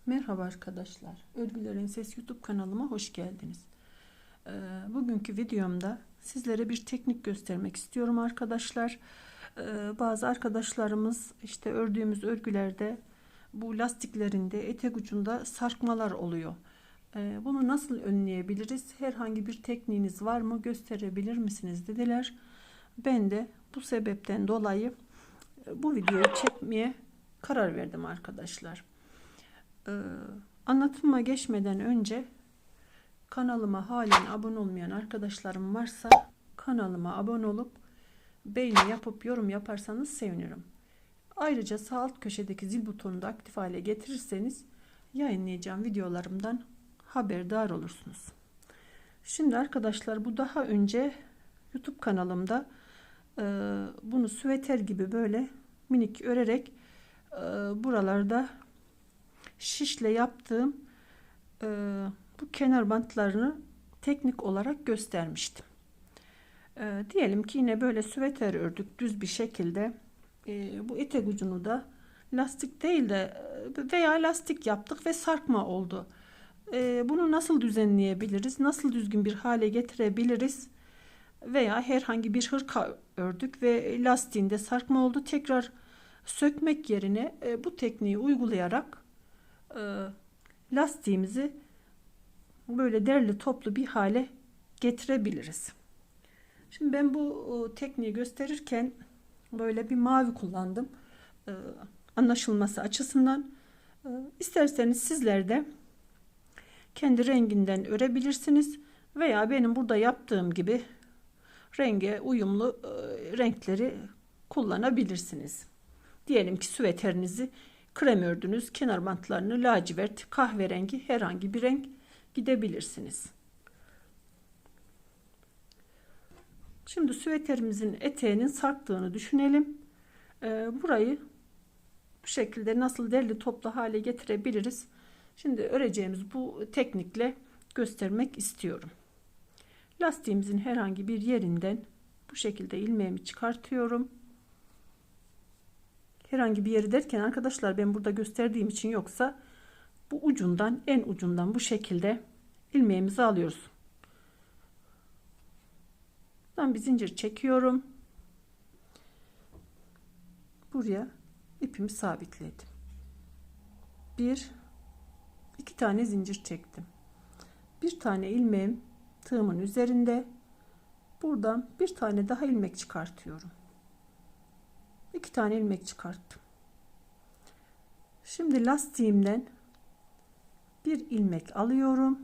Merhaba arkadaşlar. Örgülerin Ses YouTube kanalıma hoş geldiniz. Bugünkü videomda sizlere bir teknik göstermek istiyorum arkadaşlar. Bazı arkadaşlarımız işte ördüğümüz örgülerde bu lastiklerinde etek ucunda sarkmalar oluyor. Bunu nasıl önleyebiliriz? Herhangi bir tekniğiniz var mı? Gösterebilir misiniz dediler. Ben de bu sebepten dolayı bu videoyu çekmeye karar verdim arkadaşlar. Anlatıma geçmeden önce kanalıma halen abone olmayan arkadaşlarım varsa kanalıma abone olup beğeni yapıp yorum yaparsanız sevinirim. Ayrıca sağ alt köşedeki zil butonunu da aktif hale getirirseniz yayınlayacağım videolarımdan haberdar olursunuz. Şimdi arkadaşlar, bu daha önce YouTube kanalımda bunu süveter gibi böyle minik örerek buralarda şişle yaptığım bu kenar bantlarını teknik olarak göstermiştim. Diyelim ki yine böyle süveter ördük düz bir şekilde. Bu etek ucunu da lastik değil de veya lastik yaptık ve sarkma oldu. Bunu nasıl düzenleyebiliriz? Nasıl düzgün bir hale getirebiliriz? Veya herhangi bir hırka ördük ve lastiğinde sarkma oldu. Tekrar sökmek yerine bu tekniği uygulayarak lastiğimizi böyle derli toplu bir hale getirebiliriz. Şimdi ben bu tekniği gösterirken böyle bir mavi kullandım. Anlaşılması açısından. İsterseniz sizler de kendi renginden örebilirsiniz. Veya benim burada yaptığım gibi renge uyumlu renkleri kullanabilirsiniz. Diyelim ki süveterinizi krem ördünüz. Kenar bantlarını lacivert, kahverengi herhangi bir renk gidebilirsiniz. Şimdi süveterimizin eteğinin sarktığını düşünelim. Burayı bu şekilde nasıl derli toplu hale getirebiliriz? Şimdi öreceğimiz bu teknikle göstermek istiyorum. Lastiğimizin herhangi bir yerinden bu şekilde ilmeğimi çıkartıyorum. Herhangi bir yeri derken arkadaşlar, ben burada gösterdiğim için, yoksa bu ucundan, en ucundan bu şekilde ilmeğimizi alıyoruz. Buradan bir zincir çekiyorum. Buraya ipimi sabitledim. İki tane zincir çektim. Bir tane ilmeğim tığımın üzerinde. Buradan bir tane daha ilmek çıkartıyorum. İki tane ilmek çıkarttım. Şimdi lastiğimden bir ilmek alıyorum.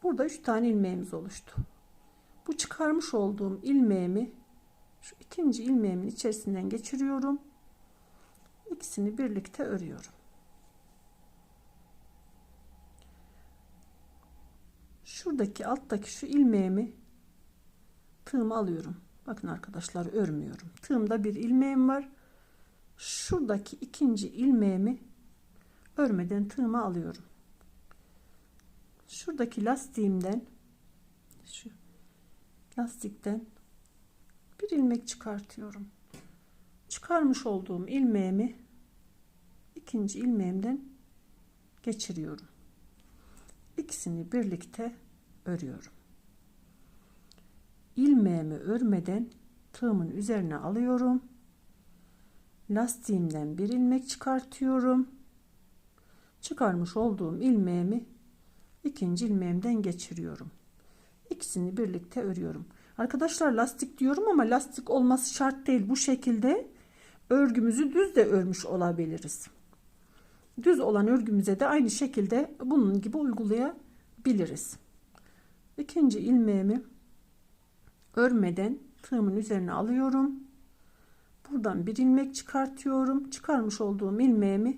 Burada 3 tane ilmeğimiz oluştu. Bu çıkarmış olduğum ilmeğimi şu ikinci ilmeğimin içerisinden geçiriyorum. İkisini birlikte örüyorum. Şuradaki alttaki şu ilmeğimi tığıma alıyorum. Bakın arkadaşlar, örmüyorum. Tığımda bir ilmeğim var. Şuradaki ikinci ilmeğimi örmeden tığıma alıyorum. Şuradaki lastiğimden, şu lastikten bir ilmek çıkartıyorum. Çıkarmış olduğum ilmeğimi ikinci ilmeğimden geçiriyorum. İkisini birlikte örüyorum. İlmeğimi örmeden tığımın üzerine alıyorum. Lastiğimden bir ilmek çıkartıyorum. Çıkarmış olduğum ilmeğimi ikinci ilmeğimden geçiriyorum. İkisini birlikte örüyorum. Arkadaşlar, lastik diyorum ama lastik olması şart değil. Bu şekilde örgümüzü düz de örmüş olabiliriz. Düz olan örgümüze de aynı şekilde bunun gibi uygulayabiliriz. İkinci ilmeğimi örmeden tığımın üzerine alıyorum. Buradan bir ilmek çıkartıyorum. Çıkarmış olduğum ilmeğimi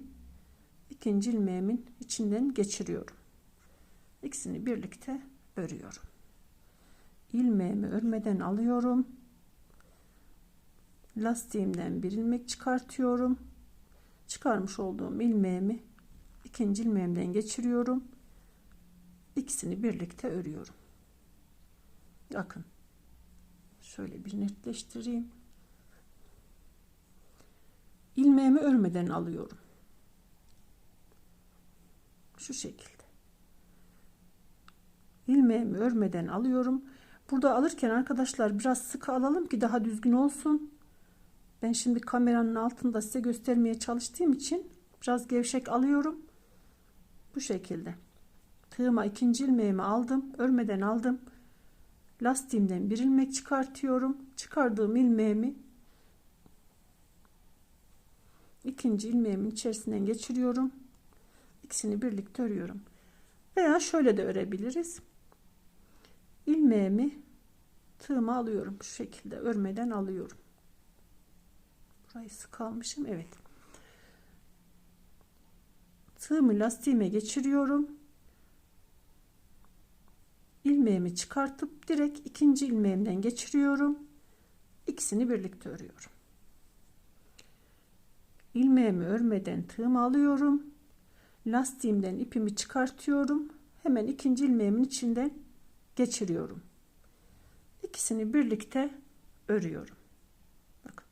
ikinci ilmeğimin içinden geçiriyorum. İkisini birlikte örüyorum. İlmeğimi örmeden alıyorum. Lastiğimden bir ilmek çıkartıyorum. Çıkarmış olduğum ilmeğimi ikinci ilmeğimden geçiriyorum. İkisini birlikte örüyorum. Bakın. Şöyle bir netleştireyim. İlmeğimi örmeden alıyorum. şu şekilde. İlmeğimi örmeden alıyorum. Burada alırken arkadaşlar biraz sıkı alalım ki daha düzgün olsun. Ben şimdi kameranın altında size göstermeye çalıştığım için biraz gevşek alıyorum. Bu şekilde. Tığıma ikinci ilmeğimi aldım. Örmeden aldım. Lastiğimden bir ilmek çıkartıyorum. Çıkardığım ilmeğimi ikinci ilmeğimin içerisinden geçiriyorum. İkisini birlikte örüyorum. Veya şöyle de örebiliriz. İlmeğimi tığıma alıyorum. Şu şekilde örmeden alıyorum. Burayı sık almışım. Evet. Tığımı lastiğime geçiriyorum. İlmeğimi çıkartıp direkt ikinci ilmeğimden geçiriyorum. İkisini birlikte örüyorum. İlmeğimi örmeden tığımı alıyorum. Lastiğimden ipimi çıkartıyorum. Hemen ikinci ilmeğimin içinden geçiriyorum. İkisini birlikte örüyorum. Bakın.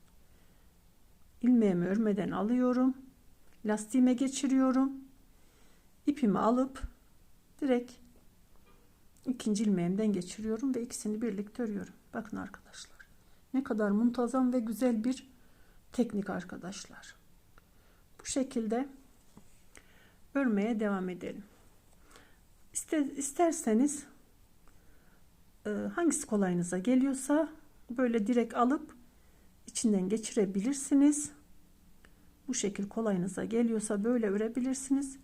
İlmeğimi örmeden alıyorum. Lastiğime geçiriyorum. İpimi alıp direkt ikinci ilmeğimden geçiriyorum ve ikisini birlikte örüyorum. Bakın arkadaşlar. Ne kadar muntazam ve güzel bir teknik arkadaşlar. Bu şekilde örmeye devam edelim. İsterseniz hangisi kolayınıza geliyorsa böyle direkt alıp içinden geçirebilirsiniz. Bu şekil kolayınıza geliyorsa böyle örebilirsiniz.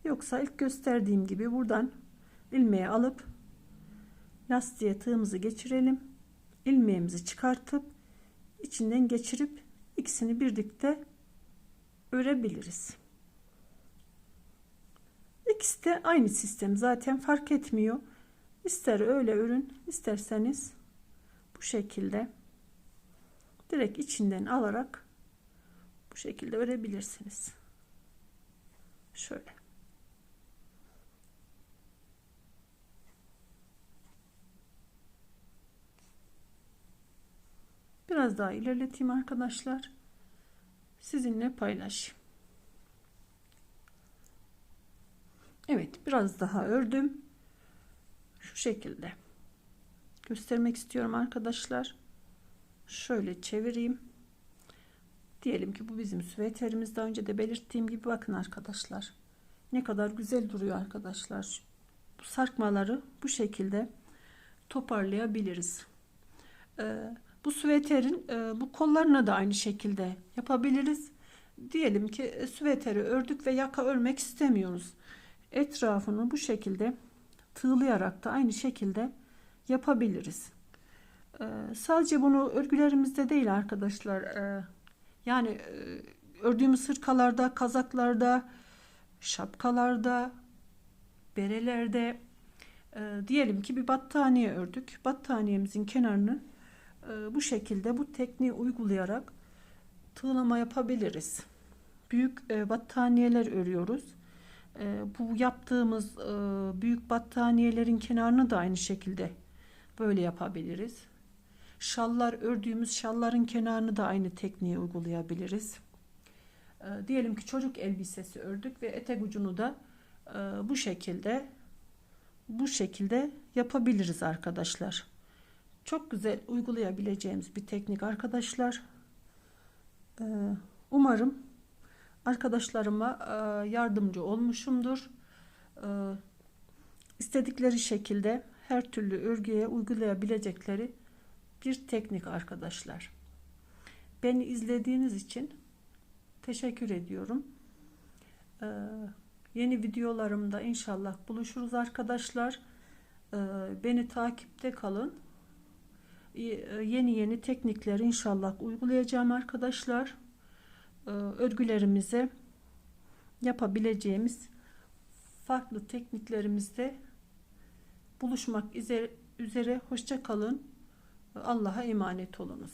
Yoksa ilk gösterdiğim gibi buradan ilmeği alıp lastiğe tığımızı geçirelim. İlmeğimizi çıkartıp içinden geçirip ikisini birlikte örebiliriz. İkisi de aynı sistem, zaten fark etmiyor. İster öyle örün, isterseniz bu şekilde direkt içinden alarak bu şekilde örebilirsiniz. Şöyle. Biraz daha ilerleteyim arkadaşlar. Sizinle paylaşayım. Evet, biraz daha ördüm. Şu şekilde göstermek istiyorum arkadaşlar. Şöyle çevireyim. Diyelim ki bu bizim süveterimiz. Daha önce de belirttiğim gibi bakın arkadaşlar. Ne kadar güzel duruyor arkadaşlar. Bu sarkmaları bu şekilde toparlayabiliriz. Bu süveterin bu kollarına da aynı şekilde yapabiliriz. Diyelim ki süveteri ördük ve yaka örmek istemiyoruz. Etrafını bu şekilde tığlayarak da aynı şekilde yapabiliriz. Sadece bunu örgülerimizde değil arkadaşlar. Yani ördüğümüz hırkalarda, kazaklarda, şapkalarda, berelerde, diyelim ki bir battaniye ördük. Battaniyemizin kenarını bu şekilde bu tekniği uygulayarak tığlama yapabiliriz. Büyük battaniyeler örüyoruz. Bu yaptığımız büyük battaniyelerin kenarını da aynı şekilde böyle yapabiliriz. Şallar ördüğümüz şalların kenarını da aynı tekniği uygulayabiliriz. Diyelim ki çocuk elbisesi ördük ve etek ucunu da bu şekilde yapabiliriz arkadaşlar. Çok güzel uygulayabileceğimiz bir teknik arkadaşlar. Umarım arkadaşlarıma yardımcı olmuşumdur. İstedikleri şekilde her türlü örgüye uygulayabilecekleri bir teknik arkadaşlar. Beni izlediğiniz için teşekkür ediyorum. Yeni videolarımda inşallah buluşuruz arkadaşlar. Beni takipte kalın. Yeni teknikleri inşallah uygulayacağım arkadaşlar. Örgülerimize yapabileceğimiz farklı tekniklerimizde buluşmak üzere. Hoşça kalın. Allah'a emanet olunuz.